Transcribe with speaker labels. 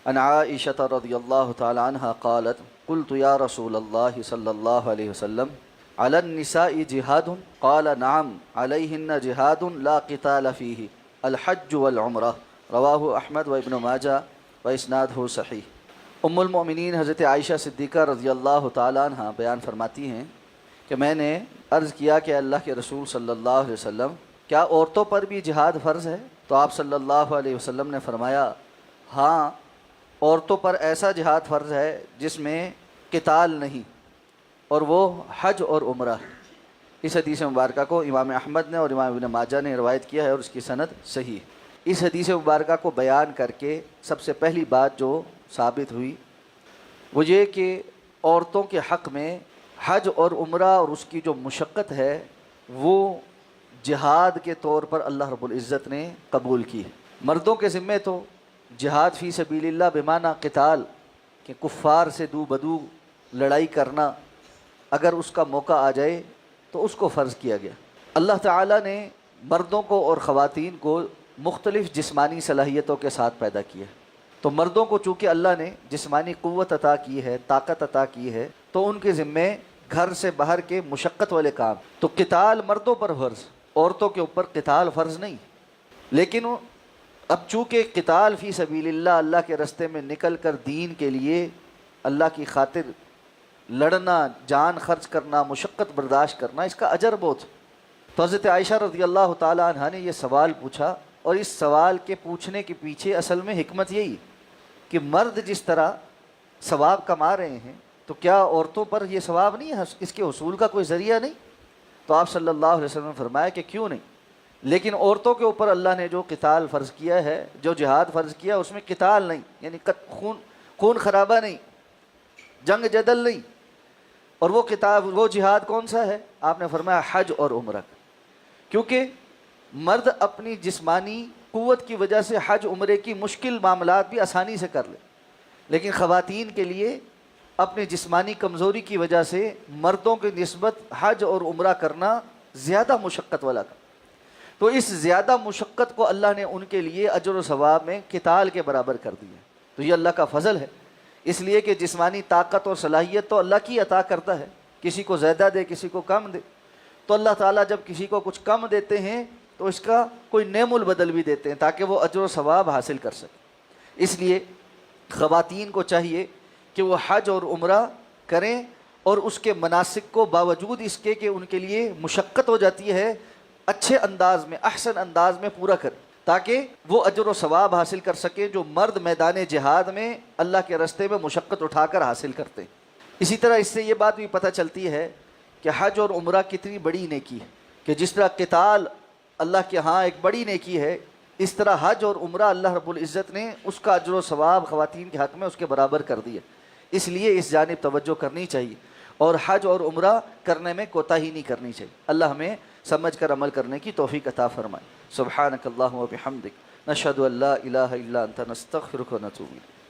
Speaker 1: عن عائشة رضی اللہ تعالی عنہ قالت قلت یا رسول اللہ صلی اللہ علیہ وسلم علی النساء جہاد قال نعم علیہن جہاد لا قتال فیہ الحج والعمرہ رواہ احمد و ابن ماجہ و اسنادہ صحیح۔ ام المؤمنین حضرت عائشہ صدیقہ رضی اللہ تعالی عنہ بیان فرماتی ہیں کہ میں نے عرض کیا کہ اللہ کے رسول صلی اللہ علیہ وسلم کیا عورتوں پر بھی جہاد فرض ہے؟ تو آپ صلی اللہ علیہ وسلم نے فرمایا ہاں، عورتوں پر ایسا جہاد فرض ہے جس میں قتال نہیں، اور وہ حج اور عمرہ۔ اس حدیث مبارکہ کو امام احمد نے اور امام ابن ماجہ نے روایت کیا ہے اور اس کی سند صحیح۔ اس حدیث مبارکہ کو بیان کر کے سب سے پہلی بات جو ثابت ہوئی وہ یہ کہ عورتوں کے حق میں حج اور عمرہ اور اس کی جو مشقت ہے وہ جہاد کے طور پر اللہ رب العزت نے قبول کی ہے۔ مردوں کے ذمے تو جہاد فی سبیل اللہ بمعنی قتال کہ کفار سے دو بدو لڑائی کرنا اگر اس کا موقع آ جائے تو اس کو فرض کیا گیا۔ اللہ تعالیٰ نے مردوں کو اور خواتین کو مختلف جسمانی صلاحیتوں کے ساتھ پیدا کیا، تو مردوں کو چونکہ اللہ نے جسمانی قوت عطا کی ہے، طاقت عطا کی ہے، تو ان کے ذمے گھر سے باہر کے مشقت والے کام، تو قتال مردوں پر فرض، عورتوں کے اوپر قتال فرض نہیں۔ لیکن اب چونکہ قتال فی سبیل اللہ، اللہ کے راستے میں نکل کر دین کے لیے اللہ کی خاطر لڑنا، جان خرچ کرنا، مشقت برداشت کرنا، اس کا اجر بہت۔ تو حضرت عائشہ رضی اللہ تعالی عنہ نے یہ سوال پوچھا، اور اس سوال کے پوچھنے کے پیچھے اصل میں حکمت یہی کہ مرد جس طرح ثواب کما رہے ہیں تو کیا عورتوں پر یہ ثواب نہیں ہے؟ اس کے حصول کا کوئی ذریعہ نہیں؟ تو آپ صلی اللہ علیہ وسلم نے فرمایا کہ کیوں نہیں، لیکن عورتوں کے اوپر اللہ نے جو قتال فرض کیا ہے، جو جہاد فرض کیا، اس میں قتال نہیں، یعنی خون خرابہ نہیں، جنگ جدل نہیں۔ اور وہ جہاد کون سا ہے؟ آپ نے فرمایا حج اور عمرہ، کیونکہ مرد اپنی جسمانی قوت کی وجہ سے حج عمرے کی مشکل معاملات بھی آسانی سے کر لے، لیکن خواتین کے لیے اپنی جسمانی کمزوری کی وجہ سے مردوں کی نسبت حج اور عمرہ کرنا زیادہ مشقت والا کا، تو اس زیادہ مشقت کو اللہ نے ان کے لیے اجر و ثواب میں قتال کے برابر کر دیا۔ تو یہ اللہ کا فضل ہے، اس لیے کہ جسمانی طاقت اور صلاحیت تو اللہ کی عطا کرتا ہے، کسی کو زیادہ دے کسی کو کم دے، تو اللہ تعالیٰ جب کسی کو کچھ کم دیتے ہیں تو اس کا کوئی نعم البدل بھی دیتے ہیں تاکہ وہ اجر و ثواب حاصل کر سکے۔ اس لیے خواتین کو چاہیے کہ وہ حج اور عمرہ کریں، اور اس کے مناسک کو باوجود اس کے کہ ان کے لیے مشقت ہو جاتی ہے، اچھے انداز میں، احسن انداز میں پورا کریں تاکہ وہ اجر و ثواب حاصل کر سکیں جو مرد میدان جہاد میں اللہ کے راستے میں مشقت اٹھا کر حاصل کرتے ہیں۔ اسی طرح اس سے یہ بات بھی پتہ چلتی ہے کہ حج اور عمرہ کتنی بڑی نیکی ہے، کہ جس طرح قتال اللہ کے ہاں ایک بڑی نیکی ہے، اس طرح حج اور عمرہ اللہ رب العزت نے اس کا اجر و ثواب خواتین کے حق میں اس کے برابر کر دیا۔ اس لیے اس جانب توجہ کرنی چاہیے، اور حج اور عمرہ کرنے میں کوتاہی نہیں کرنی چاہیے۔ اللہ ہمیں سمجھ کر عمل کرنے کی توفیق عطا فرمائے۔ سبحانک اللہم و بحمدک، نشہد ان لا الہ الا انت، نستغفرک و نتوب الیک۔